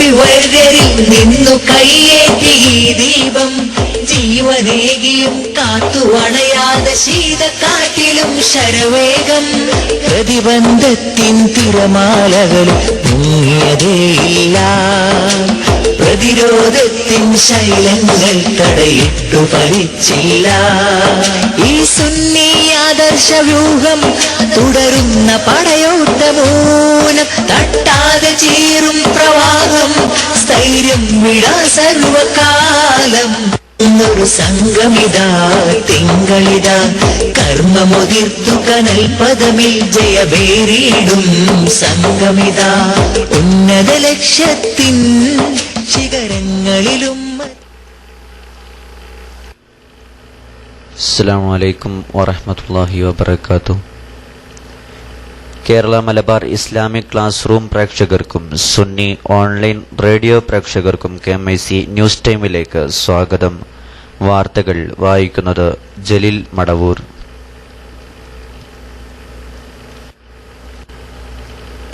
കവിവര്യരിൽ നിന്നു കയ്യേറ്റി ദീപം ജീവനേകിയും കാത്തുവണയാതെ ശീതക്കാറ്റിലും ശരവേഗം പ്രതിബന്ധത്തിൻ തിരമാലകളിൽ മുങ്ങിയതേയില്ല പ്രതിരോധത്തിൻ ശൈലങ്ങൾ തടയിട്ടു ഫലിച്ചില്ല ഈ സുന്നി ആദർശവ്യൂഹം തുടരുന്ന പടയോട്ടമൂലം തട്ടാതെ ചീറും പ്രവാഹം സ്ഥൈര്യം വിടാ സർവകാലം ഒരു സംഗമിതാ തിങ്കളിതാ കർമ്മമുതിർത്തു കനൽ പദമിൽ ജയവേറിയിടും സംഗമിതാ ഉന്നത ലക്ഷ്യത്തിൻ ശിഖരങ്ങളിലും. അസ്സലാമു അലൈക്കും വറഹ്മത്തുള്ളാഹി വബറകാതുഹു. Kerala Malabar Islamic class room പ്രേക്ഷകർക്കും സുന്നി ഓൺലൈൻ റേഡിയോ പ്രേക്ഷകർക്കും KMIC ന്യൂസ് ടൈമിലേക്ക് സ്വാഗതം. വാർത്തകൾ വായിക്കുന്നത് ജലീൽ മടവൂർ.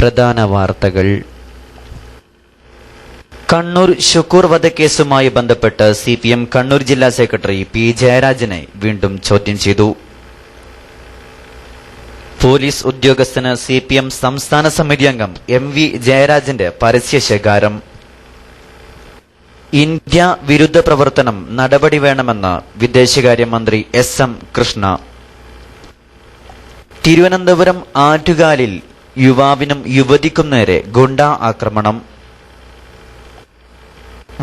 പ്രധാന വാർത്തകൾ. കണ്ണൂർ ഷുക്കൂർ വധക്കേസുമായി ബന്ധപ്പെട്ട് CPM കണ്ണൂർ ജില്ലാ സെക്രട്ടറി P ജയരാജനെ വീണ്ടും ചോദ്യം ചെയ്തു. പോലീസ് ഉദ്യോഗസ്ഥന് CPM സംസ്ഥാന സമിതി അംഗം MV ജയരാജന്റെ പരസ്യശകാരം. ഇന്ത്യ വിരുദ്ധ പ്രവർത്തനം നടപടി വേണമെന്ന് വിദേശകാര്യമന്ത്രി SM കൃഷ്ണ. തിരുവനന്തപുരം ആറ്റുകാലിൽ യുവാവിനും യുവതിക്കും നേരെ ഗുണ്ടാ ആക്രമണം.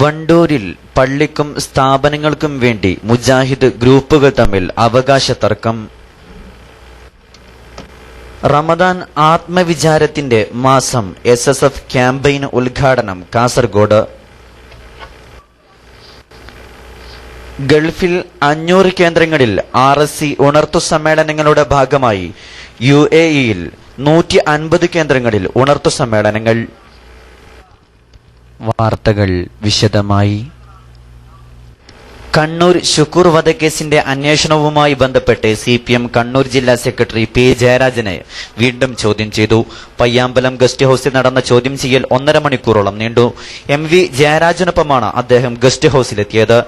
വണ്ടൂരിൽ പള്ളിക്കും സ്ഥാപനങ്ങൾക്കും വേണ്ടി മുജാഹിദ് ഗ്രൂപ്പുകൾ തമ്മിൽ അവകാശ തർക്കം. റമദാൻ ആത്മവിചാരത്തിന്റെ മാസം SSF ക്യാമ്പയിൻ ഉദ്ഘാടനം കാസർഗോഡ്. ഗൾഫിൽ 500 കേന്ദ്രങ്ങളിൽ RSC ഉണർത്തു സമ്മേളനങ്ങളുടെ ഭാഗമായി UAEയിൽ 150 കേന്ദ്രങ്ങളിൽ ഉണർത്തു സമ്മേളനങ്ങൾ. വാർത്തകൾ വിശദമായി. കണ്ണൂർ ഷുക്കൂർ വധക്കേസിന്റെ അന്വേഷണവുമായി ബന്ധപ്പെട്ട് CPM കണ്ണൂർ ജില്ലാ സെക്രട്ടറി P ജയരാജനെ വീണ്ടും ചോദ്യം ചെയ്തു. പയ്യാമ്പലം ഗസ്റ്റ് ഹൌസിൽ നടന്ന ചോദ്യം ചെയ്യൽ 1.5 മണിക്കൂറോളം നീണ്ടു. MV ജയരാജനൊപ്പമാണ് അദ്ദേഹം ഗസ്റ്റ് ഹൌസിലെത്തിയത്.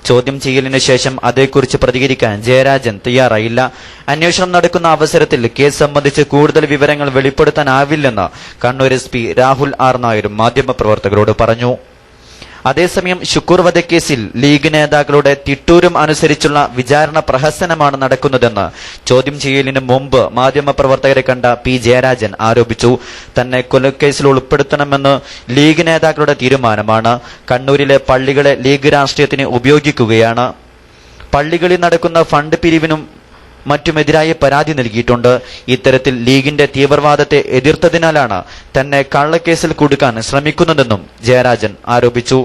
ചോദ്യം ചെയ്യലിനു ശേഷം അതേക്കുറിച്ച് പ്രതികരിക്കാൻ ജയരാജൻ തയ്യാറായില്ല. അന്വേഷണം നടക്കുന്ന അവസരത്തിൽ കേസ് സംബന്ധിച്ച് കൂടുതൽ വിവരങ്ങൾ വെളിപ്പെടുത്താനാവില്ലെന്ന് കണ്ണൂർ SP രാഹുൽ R നായരും മാധ്യമപ്രവർത്തകരോട് പറഞ്ഞു. അതേസമയം ഷുക്കൂർ വധക്കേസിൽ ലീഗ് നേതാക്കളുടെ തിട്ടൂരം അനുസരിച്ചുള്ള വിചാരണ പ്രഹസനമാണ് നടക്കുന്നതെന്ന് ചോദ്യം ചെയ്യലിന് മുമ്പ് മാധ്യമപ്രവർത്തകരെ കണ്ട P ജയരാജൻ ആരോപിച്ചു. തന്നെ കൊലക്കേസിൽ ഉൾപ്പെടുത്തണമെന്ന് ലീഗ് നേതാക്കളുടെ തീരുമാനമാണ്. കണ്ണൂരിലെ പള്ളികളെ ലീഗ് രാഷ്ട്രീയത്തിന് ഉപയോഗിക്കുകയാണ്. പള്ളികളിൽ നടക്കുന്ന ഫണ്ട് പിരിവിനും മറ്റുമെതിരായ പരാതി നൽകിയിട്ടുണ്ട്. ഇത്തരത്തിൽ ലീഗിന്റെ തീവ്രവാദത്തെ എതിർത്തതിനാലാണ് തന്നെ കള്ളക്കേസിൽ കുടുക്കാൻ ശ്രമിക്കുന്നതെന്നും ജയരാജൻ ആരോപിച്ചു.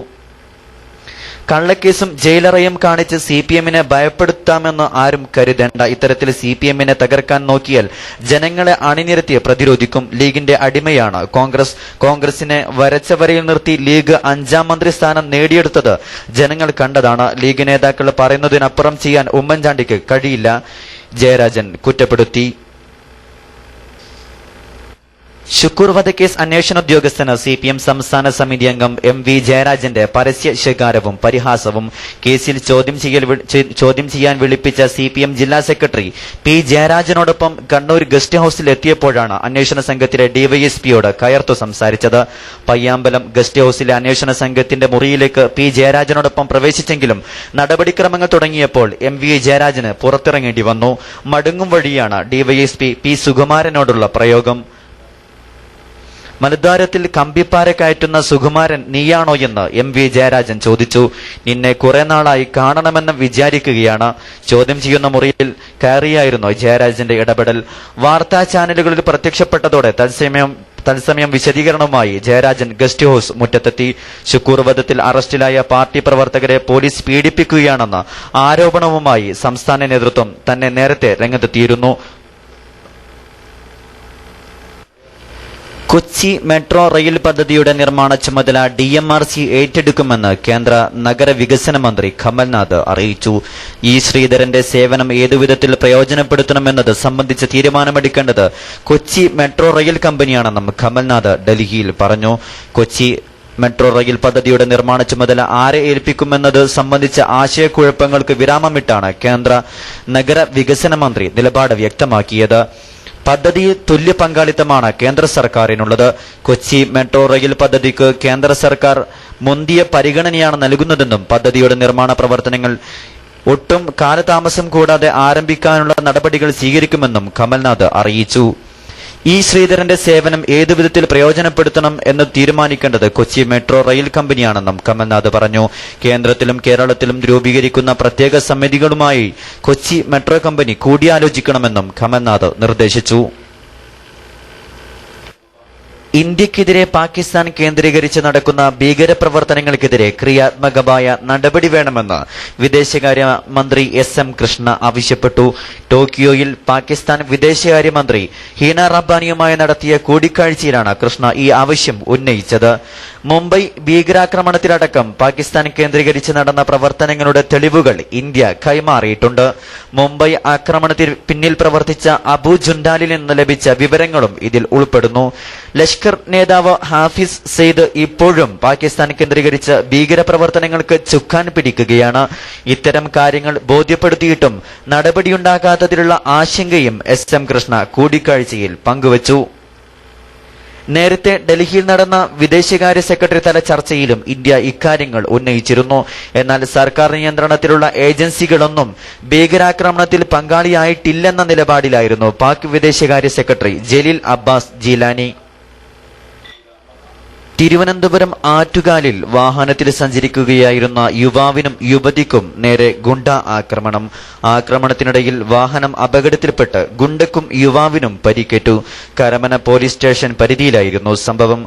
കള്ളക്കേസും ജയിലറയും കാണിച്ച് CPMനെ ഭയപ്പെടുത്താമെന്ന് ആരും കരുതേണ്ട. ഇത്തരത്തിൽ CPMനെ തകർക്കാൻ നോക്കിയാൽ ജനങ്ങളെ അണിനിരത്തി പ്രതിരോധിക്കും. ലീഗിന്റെ അടിമയാണ് കോൺഗ്രസിനെ വരച്ച വരയിൽ നിർത്തി ലീഗ് 5ാം മന്ത്രി സ്ഥാനം നേടിയെടുത്തത് ജനങ്ങൾ കണ്ടതാണ്. ലീഗ് നേതാക്കൾ പറയുന്നതിനപ്പുറം ചെയ്യാൻ ഉമ്മൻചാണ്ടിക്ക് കഴിയില്ല, ജയരാജൻ കുറ്റപ്പെടുത്തി. ഷുക്കൂർ വധക്കേസ് അന്വേഷണ ഉദ്യോഗസ്ഥന് CPM സംസ്ഥാന സമിതി അംഗം MV ജയരാജന്റെ പരസ്യ ശകാരവും പരിഹാസവും. കേസിൽ ചോദ്യം ചെയ്യാൻ വിളിപ്പിച്ച CPM ജില്ലാ സെക്രട്ടറി P ജയരാജനോടൊപ്പം കണ്ണൂർ ഗസ്റ്റ് ഹൌസിൽ എത്തിയപ്പോഴാണ് അന്വേഷണ സംഘത്തിലെ DYSPയോട് കയർത്തു സംസാരിച്ചത്. പയ്യാമ്പലം ഗസ്റ്റ് ഹൌസിലെ അന്വേഷണ സംഘത്തിന്റെ മുറിയിലേക്ക് P ജയരാജനോടൊപ്പം പ്രവേശിച്ചെങ്കിലും നടപടിക്രമങ്ങൾ തുടങ്ങിയപ്പോൾ MV ജയരാജന് പുറത്തിറങ്ങേണ്ടി വന്നു. മടങ്ങും വഴിയാണ് DYSP P സുകുമാരനോടുള്ള പ്രയോഗം. മലദ്വാരത്തിൽ കമ്പിപ്പാര കയറ്റുന്ന സുകുമാരൻ നീയാണോ എന്ന് MV ജയരാജൻ ചോദിച്ചു. നിന്നെ കുറെ നാളായി കാണണമെന്ന് വിചാരിക്കുകയാണ്. ചോദ്യം ചെയ്യുന്ന മുറിയിൽ കയറിയായിരുന്നു ജയരാജന്റെ ഇടപെടൽ. വാർത്താ ചാനലുകളിൽ പ്രത്യക്ഷപ്പെട്ടതോടെ തത്സമയം വിശദീകരണവുമായി ജയരാജൻ ഗസ്റ്റ് ഹൌസ് മുറ്റത്തെത്തി. ഷുക്കൂർ വധത്തിൽ അറസ്റ്റിലായ പാർട്ടി പ്രവർത്തകരെ പോലീസ് പീഡിപ്പിക്കുകയാണെന്ന ആരോപണവുമായി സംസ്ഥാന നേതൃത്വം തന്നെ നേരത്തെ രംഗത്തെത്തിയിരുന്നു. കൊച്ചി മെട്രോ റെയിൽ പദ്ധതിയുടെ നിർമ്മാണ ചുമതല DMRC ഏറ്റെടുക്കുമെന്ന് കേന്ദ്ര നഗരവികസന മന്ത്രി കമൽനാഥ് അറിയിച്ചു. ശ്രീധരന്റെ സേവനം ഏതുവിധത്തിൽ പ്രയോജനപ്പെടുത്തണമെന്നത് സംബന്ധിച്ച് തീരുമാനമെടുക്കേണ്ടത് കൊച്ചി മെട്രോ റെയിൽ കമ്പനിയാണെന്നും കമൽനാഥ് ഡൽഹിയിൽ പറഞ്ഞു. കൊച്ചി മെട്രോ റെയിൽ പദ്ധതിയുടെ നിർമ്മാണ ചുമതല ആരെ ഏൽപ്പിക്കുമെന്നത് സംബന്ധിച്ച ആശയക്കുഴപ്പങ്ങൾക്ക് വിരാമമിട്ടാണ് കേന്ദ്ര നഗര വികസന മന്ത്രി നിലപാട് വ്യക്തമാക്കിയത്. പദ്ധതിയിൽ തുല്യ പങ്കാളിത്തമാണ് കേന്ദ്ര സർക്കാരിനുള്ളത്. കൊച്ചി മെട്രോ റെയിൽ പദ്ധതിക്ക് കേന്ദ്ര സർക്കാർ മുന്തിയ പരിഗണനയാണ് നൽകുന്നതെന്നും പദ്ധതിയുടെ നിർമ്മാണ പ്രവർത്തനങ്ങൾ ഒട്ടും കാലതാമസം കൂടാതെ ആരംഭിക്കാനുള്ള നടപടികൾ സ്വീകരിക്കുമെന്നും കമൽനാഥ് അറിയിച്ചു. ഇ ശ്രീധരന്റെ സേവനം ഏതു വിധത്തിൽ പ്രയോജനപ്പെടുത്തണം എന്ന് തീരുമാനിക്കേണ്ടത് കൊച്ചി മെട്രോ റെയിൽ കമ്പനിയാണെന്നും കമൽനാഥ് പറഞ്ഞു. കേന്ദ്രത്തിലും കേരളത്തിലും രൂപീകരിക്കുന്ന പ്രത്യേക സമിതികളുമായി കൊച്ചി മെട്രോ കമ്പനി കൂടിയാലോചിക്കണമെന്നും കമൽനാഥ് നിർദ്ദേശിച്ചു. ഇന്ത്യക്കെതിരെ പാകിസ്ഥാൻ കേന്ദ്രീകരിച്ച് നടക്കുന്ന ഭീകരപ്രവർത്തനങ്ങൾക്കെതിരെ ക്രിയാത്മകമായ നടപടി വേണമെന്ന് വിദേശകാര്യ മന്ത്രി എസ് എം കൃഷ്ണ ആവശ്യപ്പെട്ടു. ടോക്കിയോയിൽ പാകിസ്ഥാൻ വിദേശകാര്യമന്ത്രി ഹീന റബ്ബാനിയുമായി നടത്തിയ കൂടിക്കാഴ്ചയിലാണ് കൃഷ്ണ ഈ ആവശ്യം ഉന്നയിച്ചത്. മുംബൈ ഭീകരാക്രമണത്തിലടക്കം പാകിസ്ഥാൻ കേന്ദ്രീകരിച്ച് നടന്ന പ്രവർത്തനങ്ങളുടെ തെളിവുകൾ ഇന്ത്യ കൈമാറിയിട്ടുണ്ട്. മുംബൈ ആക്രമണത്തിൽ പിന്നിൽ പ്രവർത്തിച്ച അബു ജുൻഡാലിൽ നിന്ന് ലഭിച്ച വിവരങ്ങളും ഇതിൽ ഉൾപ്പെടുന്നു. ലഷ്കർ നേതാവ് ഹാഫിസ് സെയ്ദ് ഇപ്പോഴും പാകിസ്ഥാൻ കേന്ദ്രീകരിച്ച് ഭീകരപ്രവർത്തനങ്ങൾക്ക് ചുക്കാൻ പിടിക്കുകയാണ്. ഇത്തരം കാര്യങ്ങൾ ബോധ്യപ്പെടുത്തിയിട്ടും നടപടിയുണ്ടാകാത്തതിലുള്ള ആശങ്കയും എസ് എം കൃഷ്ണ കൂടിക്കാഴ്ചയിൽ പങ്കുവച്ചു. നേരത്തെ ഡൽഹിയിൽ നടന്ന വിദേശകാര്യ സെക്രട്ടറി തല ചർച്ചയിലും ഇന്ത്യ ഇക്കാര്യങ്ങൾ ഉന്നയിച്ചിരുന്നു. എന്നാൽ സർക്കാർ നിയന്ത്രണത്തിലുള്ള ഏജൻസികളൊന്നും ഭീകരാക്രമണത്തിൽ പങ്കാളിയായിട്ടില്ലെന്ന നിലപാടിലായിരുന്നു പാക് വിദേശകാര്യ സെക്രട്ടറി ജലീൽ അബ്ബാസ് ജീലാനി. തിരുവനന്തപുരം ആറ്റുകാലിൽ വാഹനത്തിൽ സഞ്ചരിക്കുകയായിരുന്ന യുവാവിനും യുവതിക്കും നേരെ ഗുണ്ട ആക്രമണം. ആക്രമണത്തിനിടയിൽ വാഹനം അപകടത്തിൽപ്പെട്ട് ഗുണ്ടയ്ക്കും യുവാവിനും പരിക്കേറ്റു. കരമന പോലീസ് സ്റ്റേഷൻ പരിധിയിലായിരുന്നു സംഭവം.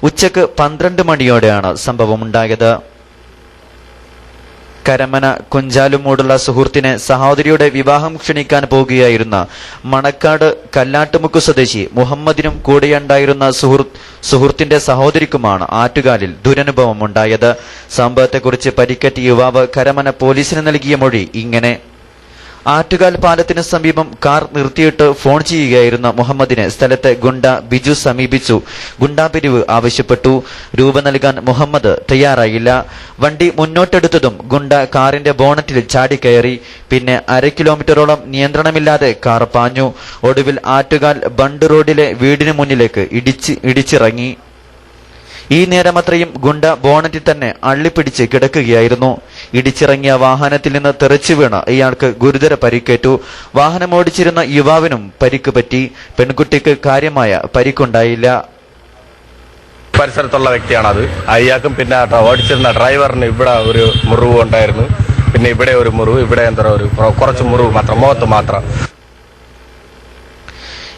ഉച്ചക്ക് 12 മണിയോടെയാണ് സംഭവമുണ്ടായത്. കരമന കുഞ്ചാലുമൂടുള്ള സുഹൃത്തിനെ സഹോദരിയുടെ വിവാഹം ക്ഷണിക്കാൻ പോകുകയായിരുന്ന മണക്കാട് കല്ലാട്ടുമുക്ക് സ്വദേശി മുഹമ്മദിനും കൂടെയുണ്ടായിരുന്ന സുഹൃത്തിന്റെ സഹോദരിക്കുമാണ് ആറ്റുകാലിൽ ദുരനുഭവമുണ്ടായത്. സംഭവത്തെക്കുറിച്ച് പരിക്കേറ്റ യുവാവ് കരമന പോലീസിന് നൽകിയ മൊഴി ഇങ്ങനെ: ആറ്റുകാൽ പാലത്തിന് സമീപം കാർ നിർത്തിയിട്ട് ഫോൺ ചെയ്യുകയായിരുന്ന മുഹമ്മദിനെ സ്ഥലത്തെ ഗുണ്ട ബിജു സമീപിച്ചു. ഗുണ്ടാപിരിവ് ആവശ്യപ്പെട്ടു. രൂപ നൽകാൻ മുഹമ്മദ് തയ്യാറായില്ല. വണ്ടി മുന്നോട്ടെടുത്തതും ഗുണ്ട കാറിന്റെ ബോണറ്റിൽ ചാടിക്കയറി. പിന്നെ 1/2 കിലോമീറ്ററോളം നിയന്ത്രണമില്ലാതെ കാർ പാഞ്ഞു. ഒടുവിൽ ആറ്റുകാൽ ബണ്ട് റോഡിലെ വീടിന് മുന്നിലേക്ക് ഇടിച്ചിറങ്ങി. ഈ നേരമത്രയും ഗുണ്ട ബോണറ്റിൽ തന്നെ അള്ളിപ്പിടിച്ച് കിടക്കുകയായിരുന്നു. ഇടിച്ചിറങ്ങിയ വാഹനത്തിൽ നിന്ന് തെറിച്ചു വീണ് ഇയാൾക്ക് ഗുരുതര പരിക്കേറ്റു. വാഹനമോടിച്ചിരുന്ന യുവാവിനും പരിക്ക് പറ്റി. പെൺകുട്ടിക്ക് കാര്യമായ പരിക്കുണ്ടായില്ല. പരിസരത്തുള്ള വ്യക്തിയാണത്. അയാൾക്കും പിന്നെ ഓടിച്ചിരുന്ന ഡ്രൈവറിന് ഇവിടെ ഒരു മുറിവ് ഉണ്ടായിരുന്നു. പിന്നെ ഇവിടെ ഒരു മുറിവ്, ഇവിടെ കുറച്ച് മുറിവ് മാത്രം, മുഖത്ത് മാത്രം.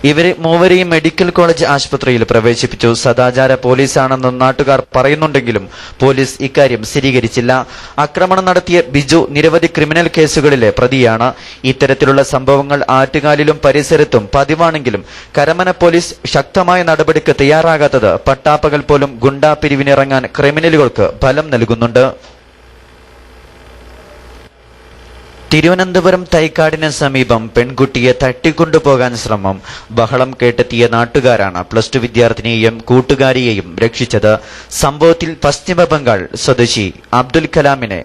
ഇവരെ മൂവരെയും മെഡിക്കൽ കോളേജ് ആശുപത്രിയിൽ പ്രവേശിപ്പിച്ചു. സദാചാര പോലീസാണെന്ന് നാട്ടുകാർ പറയുന്നുണ്ടെങ്കിലും പോലീസ് ഇക്കാര്യം സ്ഥിരീകരിച്ചില്ല. ആക്രമണം നടത്തിയ ബിജു നിരവധി ക്രിമിനൽ കേസുകളിലെ പ്രതിയാണ്. ഇത്തരത്തിലുള്ള സംഭവങ്ങൾ ആറ്റുകാലിലും പരിസരത്തും പതിവാണെങ്കിലും കരമന പോലീസ് ശക്തമായ നടപടിക്ക് തയ്യാറാകാത്തത് പട്ടാപ്പകൽ പോലും ഗുണ്ടാ പിരിവിനിറങ്ങാൻ ക്രിമിനലുകൾക്ക് ബലം നൽകുന്നുണ്ട്. തിരുവനന്തപുരം തൈക്കാടിന് സമീപം പെൺകുട്ടിയെ തട്ടിക്കൊണ്ടുപോകാൻ ശ്രമം. ബഹളം കേട്ടെത്തിയ നാട്ടുകാരാണ് +2 വിദ്യാർത്ഥിനിയെയും കൂട്ടുകാരിയെയും രക്ഷിച്ചത്. സംഭവത്തിൽ പശ്ചിമ ബംഗാൾ സ്വദേശി അബ്ദുൽ കലാമിനെ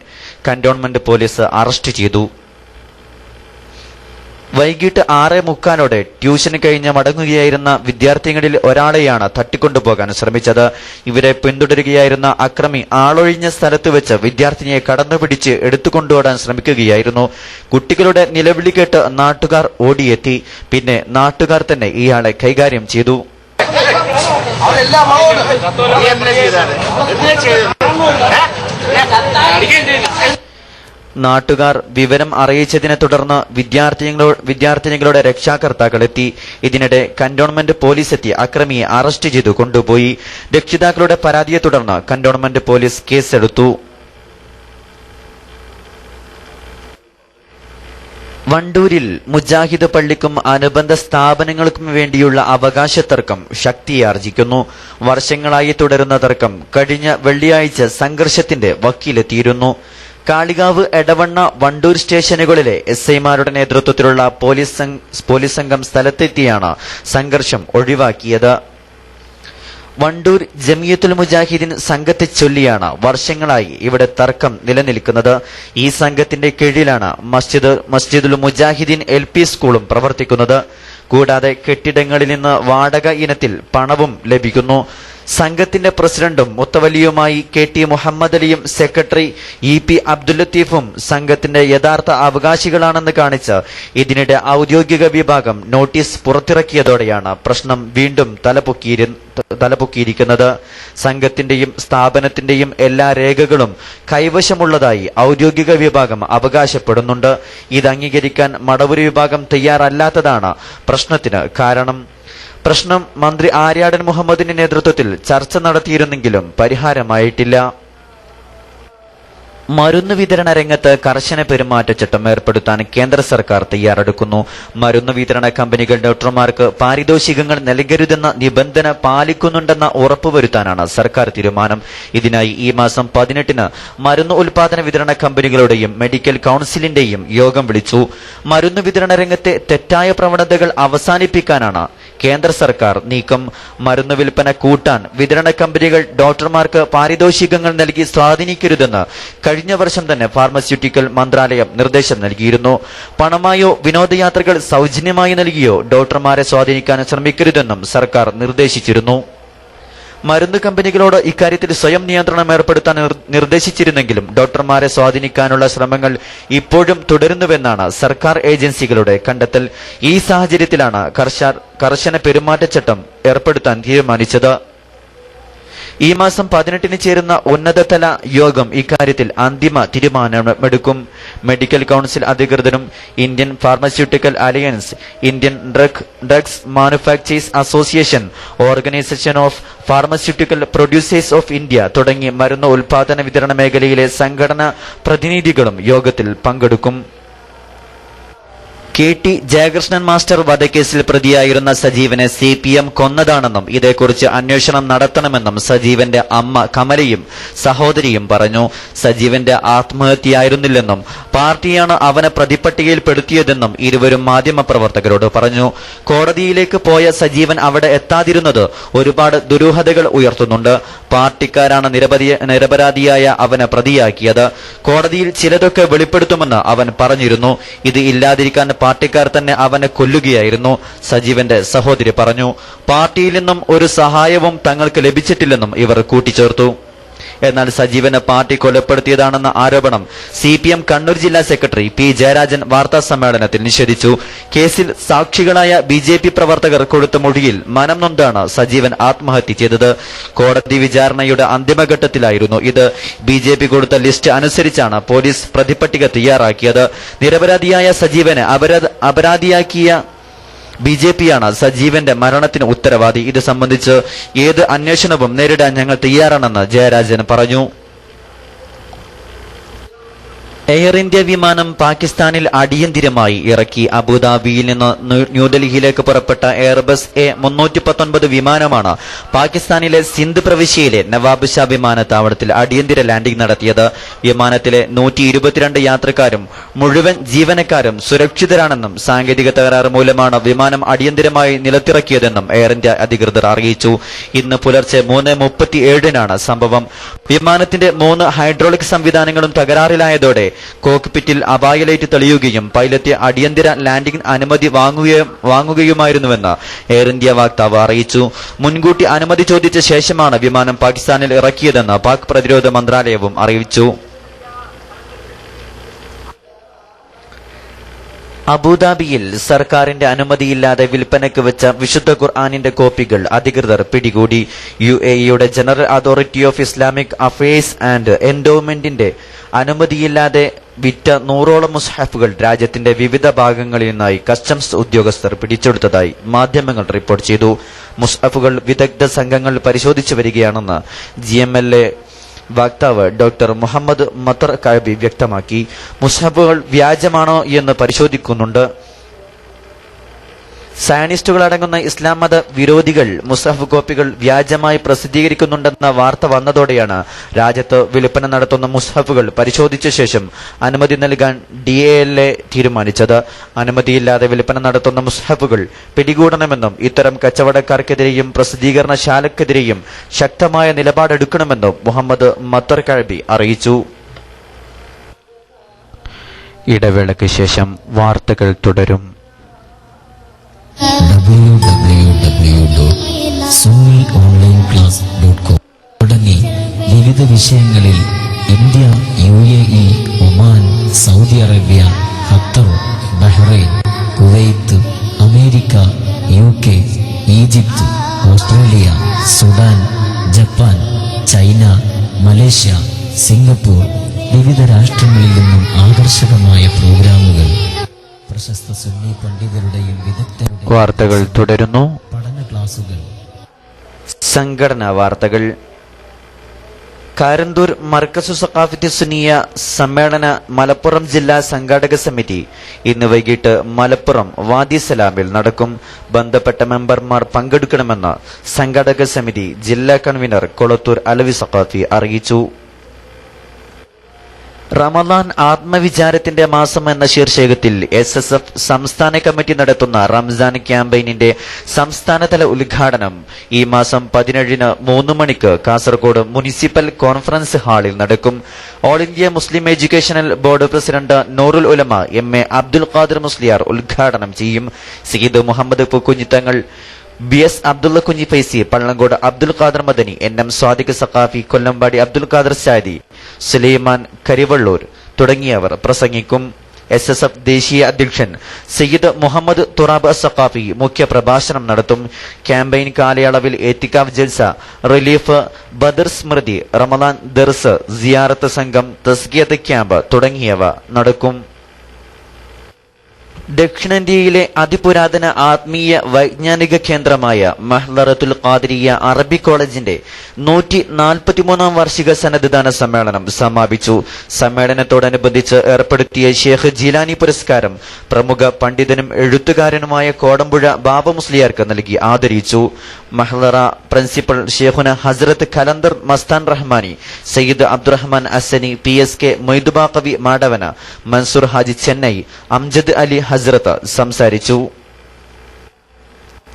കന്റോൺമെന്റ് പോലീസ് അറസ്റ്റ് ചെയ്തു. വൈകിട്ട് 6:45 ട്യൂഷൻ കഴിഞ്ഞ് മടങ്ങുകയായിരുന്ന വിദ്യാർത്ഥികളിൽ ഒരാളെയാണ് തട്ടിക്കൊണ്ടുപോകാൻ ശ്രമിച്ചത്. ഇവരെ പിന്തുടരുകയായിരുന്ന അക്രമി ആളൊഴിഞ്ഞ സ്ഥലത്ത് വെച്ച് വിദ്യാർത്ഥിനിയെ കടന്നുപിടിച്ച് എടുത്തുകൊണ്ടുപോകാൻ ശ്രമിക്കുകയായിരുന്നു. കുട്ടികളുടെ നിലവിളി കേട്ട് നാട്ടുകാർ ഓടിയെത്തി. പിന്നെ നാട്ടുകാർ തന്നെ ഇയാളെ കൈകാര്യം ചെയ്തു. നാട്ടുകാർ വിവരം അറിയിച്ചതിനെ തുടർന്ന് വിദ്യാർത്ഥിനികളുടെ രക്ഷാകർത്താക്കൾ എത്തി. ഇതിനിടെ കന്റോൺമെന്റ് പോലീസ് എത്തി അക്രമിയെ അറസ്റ്റ് ചെയ്തു കൊണ്ടുപോയി. രക്ഷിതാക്കളുടെ പരാതിയെ തുടർന്ന് കന്റോൺമെന്റ് പോലീസ് കേസെടുത്തു. വണ്ടൂരിൽ മുജാഹിദ് പള്ളിക്കും അനുബന്ധ സ്ഥാപനങ്ങൾക്കും വേണ്ടിയുള്ള അവകാശ തർക്കം ശക്തിയാർജിക്കുന്നു. വർഷങ്ങളായി തുടരുന്ന തർക്കം കഴിഞ്ഞ വെള്ളിയാഴ്ച സംഘർഷത്തിന്റെ വക്കിലെത്തിയിരുന്നു. കാളികാവ്, എടവണ്ണ, വണ്ടൂർ സ്റ്റേഷനുകളിലെ SIമാരുടെ നേതൃത്വത്തിലുള്ള പോലീസ് സംഘം സ്ഥലത്തെത്തിയാണ് സംഘർഷം ഒഴിവാക്കിയത്. വണ്ടൂർ ജമിയത്തുൽ മുജാഹിദീൻ സംഘത്തെ ചൊല്ലിയാണ് വർഷങ്ങളായി ഇവിടെ തർക്കം നിലനിൽക്കുന്നത്. ഈ സംഘത്തിന്റെ കീഴിലാണ് മസ്ജിദുൽ മുജാഹിദീൻ LP സ്കൂളും പ്രവർത്തിക്കുന്നത്. കൂടാതെ കെട്ടിടങ്ങളിൽ നിന്ന് വാടക ഇനത്തിൽ പണവും ലഭിക്കുന്നു. സംഘത്തിന്റെ പ്രസിഡന്റും മുത്തവല്ലിയുമായി KT മുഹമ്മദ് അലിയും സെക്രട്ടറി EP അബ്ദുൽ ലത്തീഫും സംഘത്തിന്റെ യഥാർത്ഥ അവകാശികളാണെന്ന് കാണിച്ച് ഇതിനിടെ ഔദ്യോഗിക വിഭാഗം നോട്ടീസ് പുറത്തിറക്കിയതോടെയാണ് പ്രശ്നം വീണ്ടും തലപൊക്കിയിരിക്കുന്നത്. സംഘത്തിന്റെയും സ്ഥാപനത്തിന്റെയും എല്ലാ രേഖകളും കൈവശമുള്ളതായി ഔദ്യോഗിക വിഭാഗം അവകാശപ്പെടുന്നുണ്ട്. ഇത് അംഗീകരിക്കാൻ മടവൂര് വിഭാഗം തയ്യാറല്ലാത്തതാണ് പ്രശ്നത്തിന് കാരണം. പ്രശ്നം മന്ത്രി ആര്യാടൻ മുഹമ്മദിന്റെ നേതൃത്വത്തിൽ ചർച്ച നടത്തിയിരുന്നെങ്കിലും പരിഹാരമായിട്ടില്ല. മരുന്ന് വിതരണ രംഗത്ത് കർശന പെരുമാറ്റച്ചട്ടം ഏർപ്പെടുത്താൻ കേന്ദ്ര സർക്കാർ തയ്യാറെടുക്കുന്നു. മരുന്ന് വിതരണ കമ്പനികൾ ഡോക്ടർമാർക്ക് പാരിതോഷികങ്ങൾ നൽകരുതെന്ന നിബന്ധന പാലിക്കുന്നുണ്ടെന്ന ഉറപ്പുവരുത്താനാണ് സർക്കാർ തീരുമാനം. ഇതിനായി ഈ മാസം 18-ന് മരുന്ന് ഉൽപാദന വിതരണ കമ്പനികളുടെയും മെഡിക്കൽ കൌൺസിലിന്റെയും യോഗം വിളിച്ചു. മരുന്ന് വിതരണ രംഗത്തെ തെറ്റായ പ്രവണതകൾ അവസാനിപ്പിക്കാനാണ് കേന്ദ്ര സർക്കാർ നീക്കം. മരുന്ന് വിൽപ്പന കൂട്ടാൻ വിതരണ കമ്പനികൾ ഡോക്ടർമാർക്ക് പാരിതോഷികങ്ങൾ നൽകി സ്വാധീനിക്കരുതെന്ന് കഴിഞ്ഞ വർഷം തന്നെ ഫാർമസ്യൂട്ടിക്കൽ മന്ത്രാലയം നിർദ്ദേശം നൽകിയിരുന്നു. പണമായോ വിനോദയാത്രകൾ സൗജന്യമായി നൽകിയോ ഡോക്ടർമാരെ സ്വാധീനിക്കാൻ ശ്രമിക്കരുതെന്നും സർക്കാർ നിർദ്ദേശിച്ചിരുന്നു. മരുന്ന് കമ്പനികളോട് ഇക്കാര്യത്തിൽ സ്വയം നിയന്ത്രണം ഏർപ്പെടുത്താൻ നിർദ്ദേശിച്ചിരുന്നെങ്കിലും ഡോക്ടർമാരെ സ്വാധീനിക്കാനുള്ള ശ്രമങ്ങൾ ഇപ്പോഴും തുടരുന്നുവെന്നാണ് സർക്കാർ ഏജൻസികളുടെ കണ്ടെത്തൽ. ഈ സാഹചര്യത്തിലാണ് കർശന പെരുമാറ്റച്ചട്ടം ഏർപ്പെടുത്താൻ തീരുമാനിച്ചത്. ഈ മാസം 18-ന് ചേരുന്ന ഉന്നതതല യോഗം ഇക്കാര്യത്തിൽ അന്തിമ തീരുമാനമെടുക്കും. മെഡിക്കൽ കൌൺസിൽ അധികൃതരും Indian pharmaceutical alliance, Indian drugs manufacturers association, organisation of pharmaceutical producers of India തുടങ്ങി മരുന്ന് ഉൽപാദന വിതരണ മേഖലയിലെ സംഘടനാ പ്രതിനിധികളും യോഗത്തിൽ പങ്കെടുക്കും. KT ജയകൃഷ്ണൻ മാസ്റ്റർ വധക്കേസിൽ പ്രതിയായിരുന്ന സജീവനെ CPM കൊന്നതാണെന്നും ഇതേക്കുറിച്ച് അന്വേഷണം നടത്തണമെന്നും സജീവന്റെ അമ്മ കമലയും സഹോദരിയും പറഞ്ഞു. സജീവന്റെ ആത്മഹത്യയായിരുന്നില്ലെന്നും പാർട്ടിയാണ് അവനെ പ്രതിപട്ടികയിൽപ്പെടുത്തിയതെന്നും ഇരുവരും മാധ്യമപ്രവർത്തകരോട് പറഞ്ഞു. കോടതിയിലേക്ക് പോയ സജീവൻ അവിടെ എത്താതിരുന്നത് ഒരുപാട് ദുരൂഹതകൾ ഉയർത്തുന്നുണ്ട്. പാർട്ടിക്കാരാണ് നിരപരാധിയായ അവനെ പ്രതിയാക്കിയത്. കോടതിയിൽ ചിലതൊക്കെ വെളിപ്പെടുത്തുമെന്ന് അവൻ പറഞ്ഞിരുന്നു. ഇത് ഇല്ലാതിരിക്കാൻ പാർട്ടിക്കാർ തന്നെ അവനെ കൊല്ലുകയായിരുന്നു, സജീവന്റെ സഹോദരി പറഞ്ഞു. പാർട്ടിയിൽ നിന്നും ഒരു സഹായവും തങ്ങൾക്ക് ലഭിച്ചിട്ടില്ലെന്നും ഇവർ കൂട്ടിച്ചേർത്തു. എന്നാൽ സജീവനെ പാർട്ടി കൊലപ്പെടുത്തിയതാണെന്ന ആരോപണം CPM കണ്ണൂർ ജില്ലാ സെക്രട്ടറി P ജയരാജൻ വാർത്താ സമ്മേളനത്തിൽ നിഷേധിച്ചു. കേസിൽ സാക്ഷികളായ BJP പ്രവർത്തകർ കൊടുത്ത മൊഴിയിൽ മനം നൊന്താണ് സജീവൻ ആത്മഹത്യ ചെയ്തത്. കോടതി വിചാരണയുടെ അന്തിമഘട്ടത്തിലായിരുന്നു ഇത്. BJP കൊടുത്ത ലിസ്റ്റ് അനുസരിച്ചാണ് പോലീസ് പ്രതിപട്ടിക തയ്യാറാക്കിയത്. നിരപരാധിയായ സജീവനെ അപരാധിയാക്കിയ BJPയാണ് സജീവന്റെ മരണത്തിന് ഉത്തരവാദി. ഇത് സംബന്ധിച്ച് ഏത് അന്വേഷണവും നേരിടാൻ ഞങ്ങൾ തയ്യാറാണെന്ന് ജയരാജൻ പറഞ്ഞു. എയർ ഇന്ത്യ വിമാനം പാകിസ്ഥാനിൽ അടിയന്തിരമായി ഇറക്കി. അബുദാബിയിൽ നിന്ന് ന്യൂഡൽഹിയിലേക്ക് പുറപ്പെട്ട എയർബസ് A319 വിമാനമാണ് പാകിസ്ഥാനിലെ സിന്ധ് പ്രവിശ്യയിലെ നവാബ് ഷാ വിമാനത്താവളത്തിൽ അടിയന്തര ലാൻഡിംഗ് നടത്തിയത്. വിമാനത്തിലെ 122 യാത്രക്കാരും മുഴുവൻ ജീവനക്കാരും സുരക്ഷിതരാണെന്നും സാങ്കേതിക തകരാറ് മൂലമാണ് വിമാനം അടിയന്തരമായി നിലത്തിറക്കിയതെന്നും എയർ ഇന്ത്യ അധികൃതർ അറിയിച്ചു. ഇന്ന് പുലർച്ചെ 3:37-നാണ് സംഭവം. വിമാനത്തിന്റെ 3 ഹൈഡ്രോളിക് സംവിധാനങ്ങളും തകരാറിലായതോടെ കോക്പിറ്റിൽ അപായ ലൈറ്റ് തെളിയുകയും പൈലറ്റ് അടിയന്തര ലാൻഡിംഗ് അനുമതി വാങ്ങുകയുമായിരുന്നുവെന്ന് എയർ ഇന്ത്യ വക്താവ് അറിയിച്ചു. മുൻകൂട്ടി അനുമതി ചോദിച്ച ശേഷമാണ് വിമാനം പാകിസ്ഥാനിൽ ഇറക്കിയതെന്ന് പാക് പ്രതിരോധ മന്ത്രാലയവും അറിയിച്ചു. അബുദാബിയിൽ സർക്കാരിന്റെ അനുമതിയില്ലാതെ വിൽപ്പനയ്ക്ക് വെച്ച വിശുദ്ധ ഖുർആനിന്റെ കോപ്പികൾ അധികൃതർ പിടികൂടി. UAEയുടെ general authority of Islamic affairs and എൻഡോമെന്റിന്റെ അനുമതിയില്ലാതെ വിറ്റ 100ഓളം മുസ്ഹഫുകൾ രാജ്യത്തിന്റെ വിവിധ ഭാഗങ്ങളിൽ നിന്നായി കസ്റ്റംസ് ഉദ്യോഗസ്ഥർ പിടിച്ചെടുത്തതായി മാധ്യമങ്ങൾ റിപ്പോർട്ട് ചെയ്തു. മുസ്ഹഫുകൾ വിദഗ്ധ സംഘങ്ങൾ പരിശോധിച്ചു വരികയാണെന്ന് GMLA വക്താവ് ഡോക്ടർ മുഹമ്മദ് മത്തർ കഅബി വ്യക്തമാക്കി. മുസ്ഹഫുകൾ വ്യാജമാണോ എന്ന് പരിശോധിക്കുന്നുണ്ട്. സയനിസ്റ്റുകളടങ്ങുന്ന ഇസ്ലാം മത വിരോധികൾ മുസഹഫ് കോപ്പികൾ വ്യാജമായി പ്രസിദ്ധീകരിക്കുന്നുണ്ടെന്ന വാർത്ത വന്നതോടെയാണ് രാജ്യത്ത് വിൽപ്പന നടത്തുന്ന മുസഹഫുകൾ പരിശോധിച്ച ശേഷം അനുമതി നൽകാൻ DALA തീരുമാനിച്ചത്. അനുമതിയില്ലാതെ വിൽപ്പന നടത്തുന്ന മുസഹഫുകൾ പിടികൂടണമെന്നും ഇത്തരം കച്ചവടക്കാർക്കെതിരെയും പ്രസിദ്ധീകരണശാലക്കെതിരെയും ശക്തമായ നിലപാടെടുക്കണമെന്നും മുഹമ്മദ് മത്തർകഅബി അറിയിച്ചു. ഇടവേളയ്ക്ക് ശേഷം വാർത്തകൾ തുടരും. www.sunniOnlineClass.com തുടങ്ങി വിവിധ വിഷയങ്ങളിൽ India, UAE, Oman, Saudi Arabia, Qatar, Bahrain, Kuwait, America, UK, Egypt, Australia, Sudan, Japan, China, Malaysia, Singapore, വിവിധ രാഷ്ട്രങ്ങളിൽ നിന്നും ആകർഷകമായ പ്രോഗ്രാമുകൾ, പ്രശസ്ത സുന്നി പണ്ഡിതരുടെയും വിദഗ്ധരുടെയും വാർത്തകൾ തുടരുന്നു. പഠന ക്ലാസുകൾ. സംഘടനാ വാർത്തകൾ. കാരന്തൂർ മർക്കസു സഖാഫത്തി സുന്നിയ സമ്മേളന മലപ്പുറം ജില്ലാ സംഘാടക സമിതി ഇന്ന് വൈകിട്ട് മലപ്പുറം വാദി സലാമിൽ നടക്കും. ബന്ധപ്പെട്ട മെമ്പർമാർ പങ്കെടുക്കണമെന്ന് സംഘാടക സമിതി ജില്ലാ കൺവീനർ കൊളത്തൂർ അലവി സഖാഫി അറിയിച്ചു. റമദാൻ ആത്മവിചാരത്തിന്റെ മാസം എന്ന ശീർഷകത്തിൽ SSF സംസ്ഥാന കമ്മിറ്റി നടത്തുന്ന റംസാൻ ക്യാമ്പയിനിന്റെ സംസ്ഥാനതല ഉദ്ഘാടനം ഈ മാസം 17-ന് 3 മണിക്ക് കാസർഗോഡ് മുനിസിപ്പൽ കോൺഫറൻസ് ഹാളിൽ നടക്കും. All India Muslim educational board president Noorul ഉലമ MA അബ്ദുൽ ഖാദിർ മുസ്ലിയാർ ഉദ്ഘാടനം ചെയ്യും. സയ്യിദ് മുഹമ്മദ് പൂക്കുഞ്ഞിത്തങ്ങൾ, BS അബ്ദുള്ള കുഞ്ഞി ഫൈസി, പള്ളങ്കോട് അബ്ദുൽ ഖാദർ മദനി, NM സ്വാദിഖ് സഖാഫി, കൊല്ലമ്പാടി അബ്ദുൽ ഖാദർ സാദി, സുലൈമാൻ കരിവള്ളൂർ തുടങ്ങിയവർ പ്രസംഗിക്കും. SSF ദേശീയ അധ്യക്ഷൻ സയ്യിദ് മുഹമ്മദ് തുറാബ് സഖാഫി മുഖ്യ പ്രഭാഷണം നടത്തും. ക്യാമ്പയിൻ കാലയളവിൽ എത്തിക്കാഫ് ജൽസ, റിലീഫ്, ബദർ സ്മൃതി, റമദാൻ ദർസ്, സിയാറത്ത് സംഘം, തസ്കിയത്ത് ക്യാമ്പ് തുടങ്ങിയവ നടക്കും. ദക്ഷിണേന്ത്യയിലെ അതിപുരാതന ആത്മീയ വൈജ്ഞാനിക കേന്ദ്രമായ മഹ്ലറത്തുൽ ഖാദിരിയ അറബി കോളേജിന്റെ 143-ാം വാർഷിക സന്നദ്ധദാന സമ്മേളനം സമാപിച്ചു. സമ്മേളനത്തോടനുബന്ധിച്ച് ഏർപ്പെടുത്തിയ ഷേഖ് ജീലാനി പുരസ്കാരം പ്രമുഖ പണ്ഡിതനും എഴുത്തുകാരനുമായ കോടമ്പുഴ ബാബ മുസ്ലിയാർക്ക് നൽകി ആദരിച്ചു. മഹ്ലറ പ്രിൻസിപ്പൽ ഷേഖുന ഹസ്രത്ത് ഖലന്ദർ മസ്താൻ റഹ്മാനി, സയ്യിദ് അബ്ദുറഹ്മാൻ അസനി, PSK മൊയ്തുബാഖവി മാടവന, മൻസൂർ ഹാജി ചെന്നൈ, അംജദ് അലി ഹസ്രത്ത് സംസാരിച്ചു.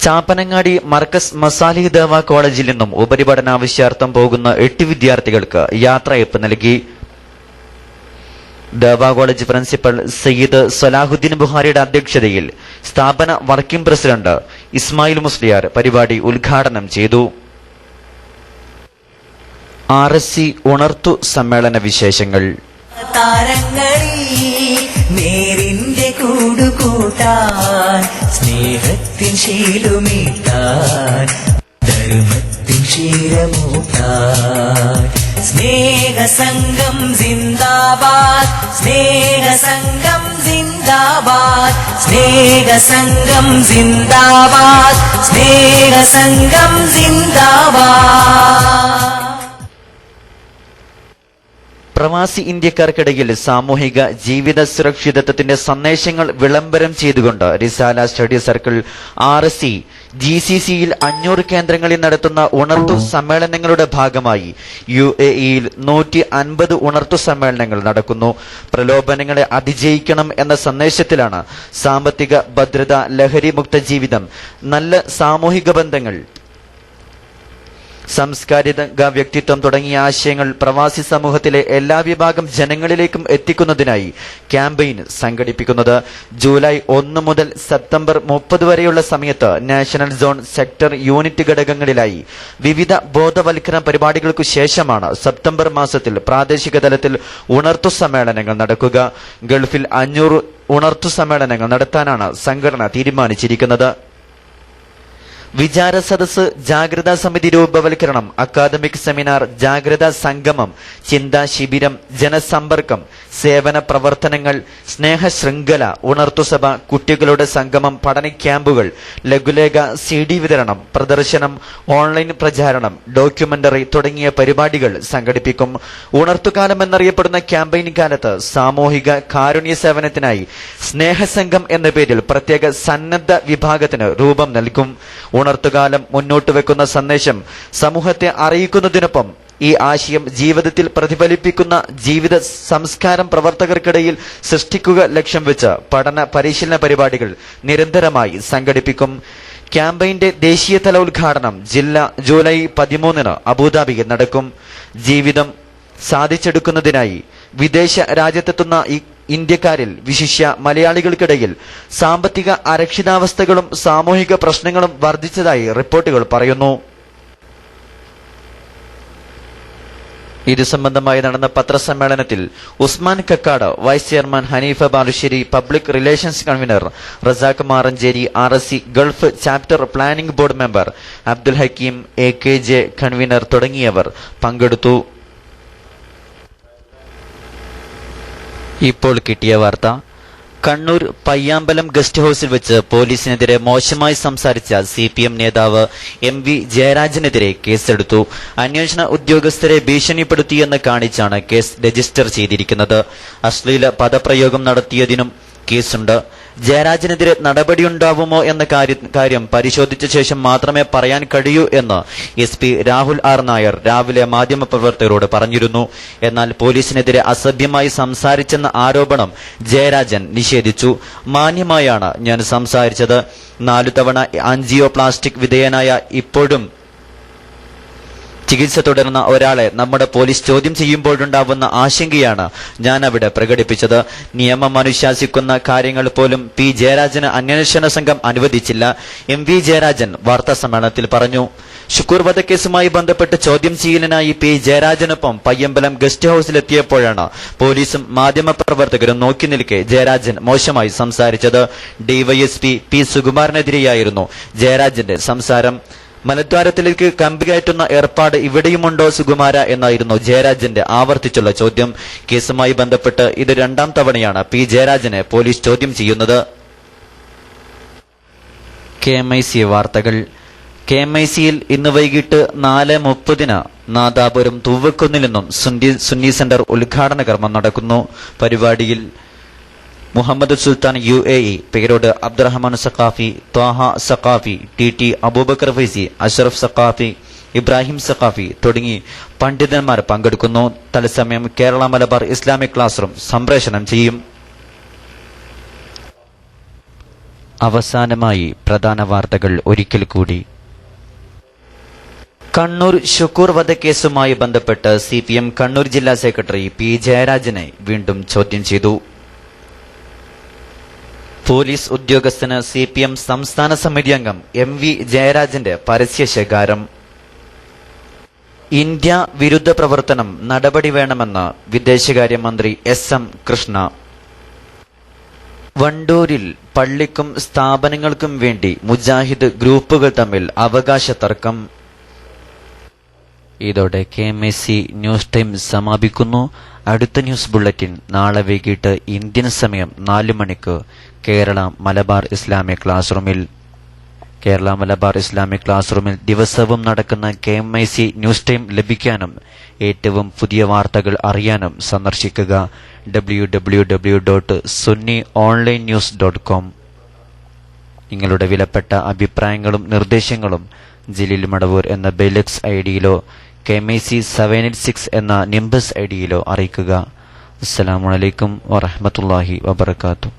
ചാപ്പനങ്ങാടി മർക്കസ് മസാലിഹ് ദേവ കോളേജിൽ നിന്നും ഉപരിപഠനാവശ്യാർത്ഥം പോകുന്ന 8 വിദ്യാർത്ഥികൾക്ക് യാത്രയയപ്പ് നൽകി. ദേവ കോളേജ് പ്രിൻസിപ്പൽ സയ്യിദ് സലാഹുദ്ദീൻ ബുഹാരിയുടെ അധ്യക്ഷതയിൽ സ്ഥാപന വർക്കിംഗ് പ്രസിഡന്റ് ഇസ്മായിൽ മുസ്ലിയാർ പരിപാടി ഉദ്ഘാടനം ചെയ്തു. RSC ഉണർത്തു സമ്മേളന വിശേഷങ്ങൾ. നേരിന്റെ കൂടുകൂട്ടാൻ, സ്നേഹത്തിൻ ശീലുമീട്ടാൻ, ധർമ്മത്തിൻ ക്ഷീരമൂട്ടാൻ. സ്നേഹസംഘം സിന്ദാബാദ്, സ്നേഹസംഘം സിന്ദാബാദ്, സ്നേഹസംഘം സിന്ദാബാദ്, സ്നേഹസംഘം സിന്ദാബാദ്. പ്രവാസി ഇന്ത്യക്കാർക്കിടയിൽ സാമൂഹിക ജീവിത സുരക്ഷിതത്വത്തിന്റെ സന്ദേശങ്ങൾ വിളംബരം ചെയ്തുകൊണ്ട് റിസാല സ്റ്റഡി സർക്കിൾ RSC GCCയിൽ 500 കേന്ദ്രങ്ങളിൽ നടത്തുന്ന ഉണർത്തു സമ്മേളനങ്ങളുടെ ഭാഗമായി UAEയിൽ 150 ഉണർത്തു സമ്മേളനങ്ങൾ നടക്കുന്നു. പ്രലോഭനങ്ങളെ അതിജയിക്കണം എന്ന സന്ദേശത്തിലാണ് സാമ്പത്തിക ഭദ്രത, ലഹരി മുക്ത ജീവിതം, നല്ല സാമൂഹിക ബന്ധങ്ങൾ, സാംസ്കാരിക വ്യക്തിത്വം തുടങ്ങിയ ആശയങ്ങൾ പ്രവാസി സമൂഹത്തിലെ എല്ലാ വിഭാഗം ജനങ്ങളിലേക്കും എത്തിക്കുന്നതിനായി ക്യാമ്പയിൻ സംഘടിപ്പിക്കുന്നത്. ജൂലൈ 1 മുതൽ സെപ്റ്റംബർ 30 വരെയുള്ള സമയത്ത് നാഷണൽ സോൺ, സെക്ടർ, യൂണിറ്റ് ഘടകങ്ങളിലായി വിവിധ ബോധവൽക്കരണ പരിപാടികൾക്കു ശേഷമാണ് സെപ്റ്റംബർ മാസത്തിൽ പ്രാദേശിക തലത്തിൽ ഉണർത്തു സമ്മേളനങ്ങൾ നടക്കുക. ഗൾഫിൽ 500 ഉണർത്തു സമ്മേളനങ്ങൾ നടത്താനാണ് സംഘടന തീരുമാനിച്ചിരിക്കുന്നത്. വിചാര സദസ്, ജാഗ്രതാ സമിതി രൂപവൽക്കരണം, അക്കാദമിക് സെമിനാർ, ജാഗ്രതാ സംഗമം, ചിന്താ ശിബിരം, ജനസമ്പർക്കം, സേവന പ്രവർത്തനങ്ങൾ, സ്നേഹശൃംഖല, ഉണർത്തുസഭ, കുട്ടികളുടെ സംഗമം, പഠന ക്യാമ്പുകൾ, ലഘുലേഖ CD വിതരണം, പ്രദർശനം, ഓൺലൈൻ പ്രചാരണം, ഡോക്യുമെന്ററി തുടങ്ങിയ പരിപാടികൾ സംഘടിപ്പിക്കും. ഉണർത്തുകാലം എന്നറിയപ്പെടുന്ന ക്യാമ്പയിൻ കാലത്ത് സാമൂഹിക കാരുണ്യ സേവനത്തിനായി സ്നേഹസംഘം എന്ന പേരിൽ പ്രത്യേക സന്നദ്ധ വിഭാഗത്തിന് രൂപം നൽകും. ഉണർത്തുകാലം മുന്നോട്ട് വെക്കുന്ന സന്ദേശം സമൂഹത്തെ അറിയിക്കുന്നതിനൊപ്പം ഈ ആശയം ജീവിതത്തിൽ പ്രതിഫലിപ്പിക്കുന്ന ജീവിത സംസ്കാരം പ്രവർത്തകർക്കിടയിൽ സൃഷ്ടിക്കുക ലക്ഷ്യം വെച്ച് പഠന പരിശീലന പരിപാടികൾ നിരന്തരമായി സംഘടിപ്പിക്കും. ക്യാമ്പയിന്റെ ദേശീയതല ഉദ്ഘാടനം ജൂലൈ 13 അബുദാബിയിൽ നടക്കും. ജീവിതം സാധിച്ചെടുക്കുന്നതിനായി വിദേശ രാജ്യത്തെത്തുന്ന ഇന്ത്യക്കാരിൽ വിശിഷ്യ മലയാളികൾക്കിടയിൽ സാമ്പത്തിക അരക്ഷിതാവസ്ഥകളും സാമൂഹിക പ്രശ്നങ്ങളും വർദ്ധിച്ചതായി റിപ്പോർട്ടുകൾ പറയുന്നു. ഇത് സംബന്ധമായി നടന്ന പത്രസമ്മേളനത്തിൽ Usman Kakkad, vice chairman Hanifa Balussery, public relations convenor Razak Maranchery, RSC Gulf chapter planning board member Abdul Hakeem, AKJ convenor തുടങ്ങിയവർ പങ്കെടുത്തു. ഇപ്പോൾ കിട്ടിയ വാർത്ത. കണ്ണൂർ പയ്യാമ്പലം ഗസ്റ്റ് ഹൌസിൽ വെച്ച് പോലീസിനെതിരെ മോശമായി സംസാരിച്ച CPM നേതാവ് MV ജയരാജനെതിരെ കേസെടുത്തു. അന്വേഷണ ഉദ്യോഗസ്ഥരെ ഭീഷണിപ്പെടുത്തിയെന്ന് കാണിച്ചാണ് കേസ് രജിസ്റ്റർ ചെയ്തിരിക്കുന്നത്. അശ്ലീല പദപ്രയോഗം നടത്തിയതിനും കേസുണ്ട്. ജയരാജനെതിരെ നടപടിയുണ്ടാവുമോ എന്ന കാര്യം പരിശോധിച്ച ശേഷം മാത്രമേ പറയാൻ കഴിയൂ എന്ന് SP രാഹുൽ R. നായർ രാവിലെ മാധ്യമപ്രവർത്തകരോട് പറഞ്ഞിരുന്നു. എന്നാൽ പോലീസിനെതിരെ അസഭ്യമായി സംസാരിച്ചെന്ന ആരോപണം ജയരാജൻ നിഷേധിച്ചു. മാന്യമായാണ് ഞാൻ സംസാരിച്ചത്. 4 തവണ ആൻജിയോപ്ലാസ്റ്റിക് വിധേയനായ ഇപ്പോഴും ചികിത്സ തുടർന്ന ഒരാളെ നമ്മുടെ പോലീസ് ചോദ്യം ചെയ്യുമ്പോഴുണ്ടാവുന്ന ആശങ്കയാണ് ഞാൻ അവിടെ പ്രകടിപ്പിച്ചത്. നിയമം അനുശാസിക്കുന്ന കാര്യങ്ങൾ പോലും P. ജയരാജന് അന്വേഷണ സംഘം അനുവദിച്ചില്ല. MV ജയരാജൻ വാർത്താ സമ്മേളനത്തിൽ പറഞ്ഞു. ഷുക്കൂർ വധക്കേസുമായി ബന്ധപ്പെട്ട് ചോദ്യം ചെയ്യലിനായി P. ജയരാജനൊപ്പം പയ്യമ്പലം ഗസ്റ്റ് ഹൌസിലെത്തിയപ്പോഴാണ് പോലീസും മാധ്യമപ്രവർത്തകരും നോക്കി നിൽക്കെ ജയരാജൻ മോശമായി സംസാരിച്ചത്. DYSP P. സുകുമാരനെതിരെയായിരുന്നു ജയരാജന്റെ സംസാരം. മലദ്വാരത്തിലേക്ക് കമ്പി കയറ്റുന്ന ഏർപ്പാട് ഇവിടെയുമുണ്ടോ സുകുമാര എന്നായിരുന്നു ജയരാജന്റെ ആവർത്തിച്ചുള്ള ചോദ്യം. കേസുമായി ബന്ധപ്പെട്ട് ഇത് 2ാം തവണയാണ് P. ജയരാജനെ പോലീസ് ചോദ്യം ചെയ്യുന്നത്. KMIC വാർത്തകൾ. KMICയിൽ ഇന്ന് വൈകിട്ട് 4:30 നാദാപുരം തൂവക്കുന്നിൽ നിന്നും സുന്നി സെന്റർ ഉദ്ഘാടന കർമ്മം നടക്കുന്നു. പരിപാടിയിൽ മുഹമ്മദ് സുൽത്താൻ UAE, പേരോട് അബ്ദുറഹ്മാൻ സഖാഫി, ത്വാഹ സഖാഫി, TT അബൂബക്കർ ഫൈസി, അഷ്റഫ് സഖാഫി, ഇബ്രാഹിം സഖാഫി തുടങ്ങി പണ്ഡിതന്മാർ പങ്കെടുക്കുന്നു. തത്സമയം Kerala Malabar Islamic class room സംപ്രേഷണം ചെയ്യും. അവസാനമായി പ്രധാന വാർത്തകൾ ഒരിക്കൽ കൂടി. കണ്ണൂർ ഷുക്കൂർ വധക്കേസുമായി ബന്ധപ്പെട്ട് CPM കണ്ണൂർ ജില്ലാ സെക്രട്ടറി P. ജയരാജനെ വീണ്ടും ചോദ്യം ചെയ്തു. പോലീസ് ഉദ്യോഗസ്ഥന് CPM സംസ്ഥാന സമിതി അംഗം MV ജയരാജന്റെ പരസ്യശകാരം. ഇന്ത്യ വിരുദ്ധ പ്രവർത്തനം നടപടി വേണമെന്ന് വിദേശകാര്യമന്ത്രി SM കൃഷ്ണ. വണ്ടൂരിൽ പള്ളിക്കും സ്ഥാപനങ്ങൾക്കും വേണ്ടി മുജാഹിദ് ഗ്രൂപ്പുകൾ തമ്മിൽ അവകാശ തർക്കം. ഇതോടെ KMIC ന്യൂസ് ടൈം സമാപിക്കുന്നു. അടുത്ത ന്യൂസ് ബുള്ളറ്റിൻ നാളെ വൈകിട്ട് ഇന്ത്യൻ സമയം 4 മണിക്ക് കേരള മലബാർ ഇസ്ലാമിക് ക്ലാസ് റൂമിൽ ദിവസവും നടക്കുന്ന KMIC ന്യൂസ് ടൈം ലഭിക്കാനും ഏറ്റവും പുതിയ വാർത്തകൾ അറിയാനും സന്ദർശിക്കുക www.sunnyonlinenews.com. നിങ്ങളുടെ വിലപ്പെട്ട അഭിപ്രായങ്ങളും നിർദ്ദേശങ്ങളും ജലീൽ മടവൂർ എന്ന ബെലക്സ് ഐഡിയിലോ KMIC 786 എന്ന നിംബസ് ഐഡിയിലോ അറിയിക്കുക. അസ്സലാമു അലൈക്കും വറഹ്മത്തുള്ളാഹി വബറകാതുഹു.